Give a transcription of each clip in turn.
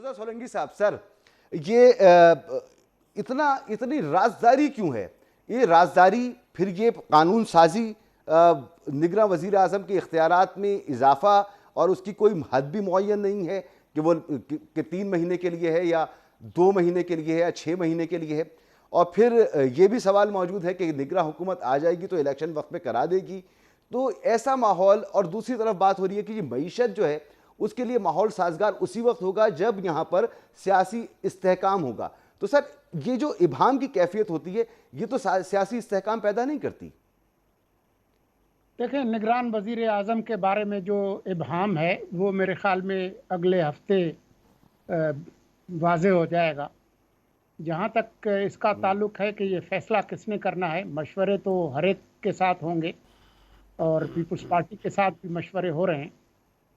مرتضیٰ سولنگی صاحب، سر یہ اتنی رازداری کیوں ہے؟ یہ رازداری، پھر یہ قانون سازی، نگراں وزیر اعظم کے اختیارات میں اضافہ، اور اس کی کوئی حد بھی معین نہیں ہے کہ وہ 3 مہینے کے لیے ہے یا 2 مہینے کے لیے ہے یا 6 مہینے کے لیے ہے. اور پھر یہ بھی سوال موجود ہے کہ نگراں حکومت آ جائے گی تو الیکشن وقت پہ کرا دے گی. تو ایسا ماحول، اور دوسری طرف بات ہو رہی ہے کہ یہ معیشت جو ہے اس کے لیے ماحول سازگار اسی وقت ہوگا جب یہاں پر سیاسی استحکام ہوگا. تو سر یہ جو ابہام کی کیفیت ہوتی ہے یہ تو سیاسی استحکام پیدا نہیں کرتی؟ دیکھیں، نگران وزیر اعظم کے بارے میں جو ابہام ہے وہ میرے خیال میں اگلے ہفتے واضح ہو جائے گا. جہاں تک اس کا تعلق ہے کہ یہ فیصلہ کس نے کرنا ہے، مشورے تو ہر ایک کے ساتھ ہوں گے اور پیپلز پارٹی کے ساتھ بھی مشورے ہو رہے ہیں،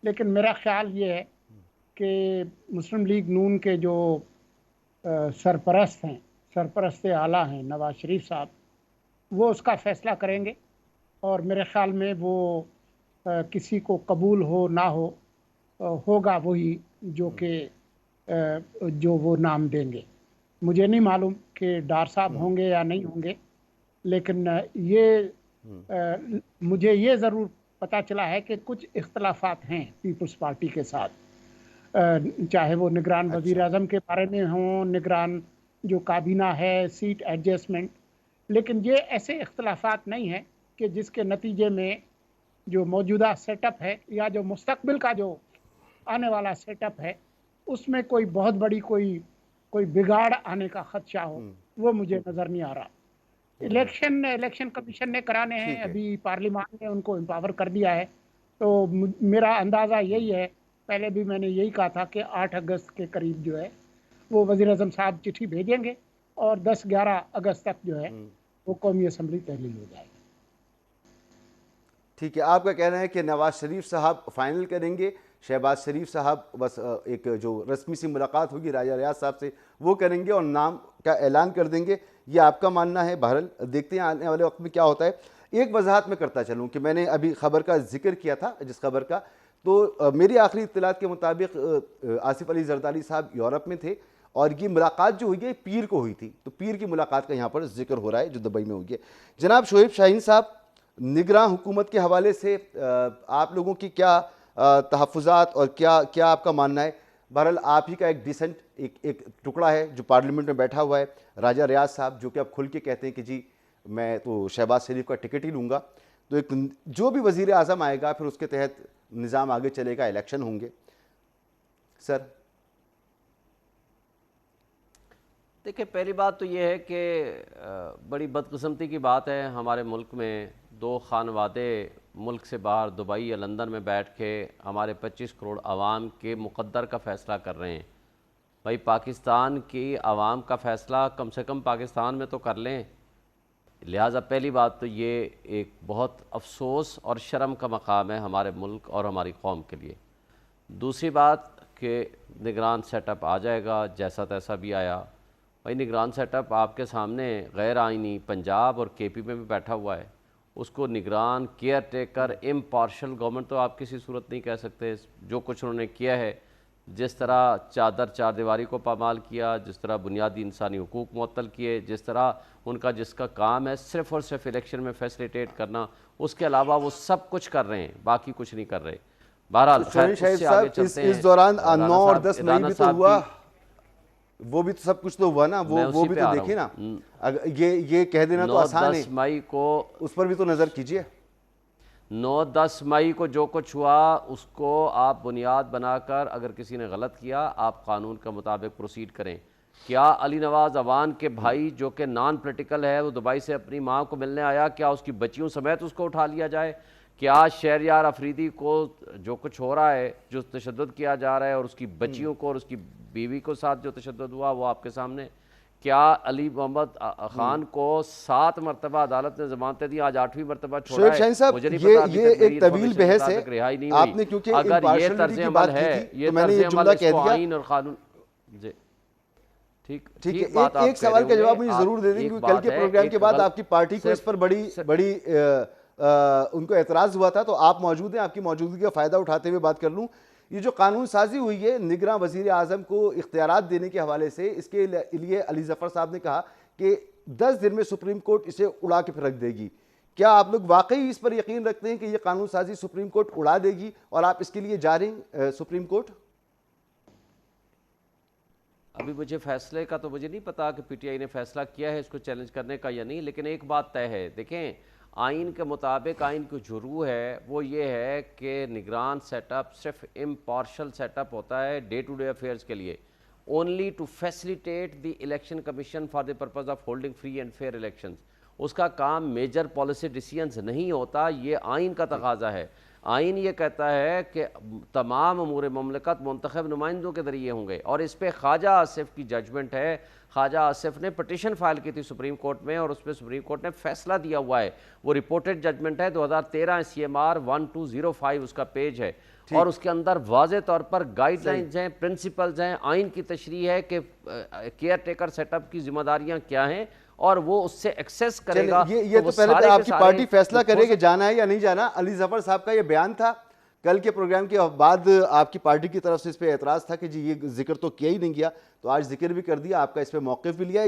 لیکن میرا خیال یہ ہے کہ مسلم لیگ نون کے جو سرپرست ہیں، سرپرست اعلیٰ ہیں نواز شریف صاحب، وہ اس کا فیصلہ کریں گے. اور میرے خیال میں وہ کسی کو قبول ہو نہ ہو، ہوگا وہی جو وہ نام دیں گے. مجھے نہیں معلوم کہ ڈار صاحب ہوں گے یا نہیں ہوں گے، لیکن مجھے یہ ضرور پتہ چلا ہے کہ کچھ اختلافات ہیں پیپلز پارٹی کے ساتھ، چاہے وہ نگران وزیر اعظم کے بارے میں ہوں، نگران جو کابینہ ہے، سیٹ ایڈجسٹمنٹ. لیکن یہ ایسے اختلافات نہیں ہیں کہ جس کے نتیجے میں جو موجودہ سیٹ اپ ہے یا جو مستقبل کا جو آنے والا سیٹ اپ ہے اس میں کوئی بہت بڑی کوئی بگاڑ آنے کا خدشہ ہو. وہ مجھے نظر نہیں آ رہا. الیکشن کمیشن نے کرانے ہیں، ابھی پارلیمان نے ان کو امپاور کر دیا ہے. تو میرا اندازہ یہی ہے، پہلے بھی میں نے یہی کہا تھا کہ 8 اگست کے قریب جو ہے وہ وزیر اعظم صاحب چٹھی بھیجیں گے اور 10-11 اگست تک جو ہے وہ قومی اسمبلی تحلیل ہو جائے گی. ٹھیک ہے، آپ کا کہنا ہے کہ نواز شریف صاحب فائنل کریں گے، شہباز شریف صاحب بس ایک جو رسمی سی ملاقات ہوگی راجہ ریاض صاحب سے وہ کریں گے اور نام کا اعلان کر دیں گے. یہ آپ کا ماننا ہے. بہرحال دیکھتے ہیں آنے والے وقت میں کیا ہوتا ہے. ایک وضاحت میں کرتا چلوں کہ میں نے ابھی خبر کا ذکر کیا تھا، جس خبر کا، تو میری آخری اطلاعات کے مطابق آصف علی زرداری صاحب یورپ میں تھے اور یہ ملاقات جو ہوئی ہے پیر کو ہوئی تھی. تو پیر کی ملاقات کا یہاں پر ذکر ہو رہا ہے جو دبئی میں ہوئی ہے. جناب شعیب شاہین صاحب، نگراں حکومت کے حوالے سے آپ لوگوں کی کیا تحفظات اور کیا آپ کا ماننا ہے؟ بہرحال آپ ہی کا ایک ڈیسنٹ ایک ٹکڑا ہے جو پارلیمنٹ میں بیٹھا ہوا ہے، راجہ ریاض صاحب، جو کہ اب کھل کے کہتے ہیں کہ جی میں تو شہباز شریف کا ٹکٹ ہی لوں گا. تو ایک جو بھی وزیر اعظم آئے گا پھر اس کے تحت نظام آگے چلے گا، الیکشن ہوں گے. سر دیکھیں، پہلی بات تو یہ ہے کہ بڑی بدقسمتی کی بات ہے ہمارے ملک میں 2 خانوادے ملک سے باہر دبئی یا لندن میں بیٹھ کے ہمارے 25 کروڑ عوام کے مقدر کا فیصلہ کر رہے ہیں. بھائی پاکستان کی عوام کا فیصلہ کم سے کم پاکستان میں تو کر لیں. لہٰذا پہلی بات تو یہ ایک بہت افسوس اور شرم کا مقام ہے ہمارے ملک اور ہماری قوم کے لیے. دوسری بات کہ نگران سیٹ اپ آ جائے گا، جیسا تیسا بھی آیا. بھائی نگران سیٹ اپ آپ کے سامنے غیر آئینی پنجاب اور کے پی میں بھی بیٹھا ہوا ہے. اس کو نگران، کیئر ٹیکر، امپارشل گورنمنٹ تو آپ کسی صورت نہیں کہہ سکتے. جو کچھ انہوں نے کیا ہے، جس طرح چار دیواری کو پامال کیا، جس طرح بنیادی انسانی حقوق معطل کیے، جس طرح ان کا جس کا کام ہے صرف اور صرف الیکشن میں فیسلیٹیٹ کرنا، اس کے علاوہ وہ سب کچھ کر رہے ہیں، باقی کچھ نہیں کر رہے. بہرحال خیر اس سے آگے چلتے ہیں. اس دوران 9 اور 10 مئی بھی تو ہوا، وہ بھی تو سب کچھ تو ہوا نا، وہ بھی تو دیکھیں نا. یہ کہہ دینا تو آسان ہے، 9-10 مئی کو اس پر بھی تو نظر کیجئے. 9-10 مئی کو جو کچھ ہوا اس کو آپ بنیاد بنا کر اگر کسی نے غلط کیا آپ قانون کے مطابق پروسیڈ کریں. کیا علی نواز عوان کے بھائی جو کہ نان پولیٹیکل ہے، وہ دبئی سے اپنی ماں کو ملنے آیا، کیا اس کی بچیوں سمیت اس کو اٹھا لیا جائے؟ کیا شہریار افریدی کو جو کچھ ہو رہا ہے، جو تشدد کیا جا رہا ہے، اور اس کی بچیوں کو اور اس کی بیوی کو ساتھ جو تشدد ہوا وہ آپ کے سامنے؟ کیا علی محمد خان کو 7 مرتبہ عدالت نے ضمانتیں دی، آج 8ویں مرتبہ چھوڑا ہے؟ مجھے نہیں پتا، یہ ایک طویل بحث ہے. رہائی نہیں آپ نے کیونکہ اگر یہ طرز عمل ہے، یہ طرز عمل اس کو آئین اور قانون. جی ٹھیک ہے، ایک سوال کا جواب مجھے ضرور دے دیں، کیونکہ کل کے پروگرام کے بعد آپ کی پارٹی کو اس پر بڑی ان کو اعتراض ہوا تھا، تو آپ موجود ہیں، آپ کی موجودگی کا فائدہ اٹھاتے ہوئے بات کر لوں. یہ جو قانون سازی ہوئی ہے نگراں وزیر اعظم کو اختیارات دینے کے حوالے سے، اس کے لیے علی ظفر صاحب نے کہا کہ 10 دن میں سپریم کورٹ اسے اڑا کے پھر رکھ دے گی. کیا آپ لوگ واقعی اس پر یقین رکھتے ہیں کہ یہ قانون سازی سپریم کورٹ اڑا دے گی اور آپ اس کے لیے جا رہے ہیں سپریم کورٹ؟ ابھی مجھے فیصلے کا تو مجھے نہیں پتا کہ پی ٹی آئی نے فیصلہ کیا ہے اس کو چیلنج کرنے کا یا نہیں، لیکن ایک بات طے ہے. دیکھیں آئین کے مطابق آئین کی جو روح ہے وہ یہ ہے کہ نگران سیٹ اپ صرف امپارشل سیٹ اپ ہوتا ہے ڈے ٹو ڈے افیئرس کے لیے، only to facilitate the election commission for the purpose of holding free and fair elections. اس کا کام میجر پالیسی ڈیسیژنز نہیں ہوتا، یہ آئین کا تقاضا ہے. آئین یہ کہتا ہے کہ تمام امور مملکت منتخب نمائندوں کے ذریعے ہوں گے، اور اس پہ خواجہ آصف کی ججمنٹ ہے. خواجہ آصف نے پٹیشن فائل کی تھی سپریم کورٹ میں اور اس پہ سپریم کورٹ نے فیصلہ دیا ہوا ہے. وہ رپورٹڈ ججمنٹ ہے 2013 CMR 1205 اس کا پیج ہے، اور اس کے اندر واضح طور پر گائیڈ لائنز ہیں، پرنسپلز ہیں، آئین کی تشریح ہے کہ کیئر ٹیکر سیٹ اپ کی ذمہ داریاں کیا ہیں اور وہ اس سے ایکسیس کرے گا. یہ تو پہلے تو آپ کی پارٹی فیصلہ کرے کہ جانا ہے یا نہیں جانا. علی ظفر صاحب کا یہ بیان تھا کل کے پروگرام کے بعد، آپ کی پارٹی کی طرف سے اس پہ اعتراض تھا کہ جی یہ ذکر تو کیا ہی نہیں گیا، تو آج ذکر بھی کر دیا، آپ کا اس پہ موقف بھی لیا.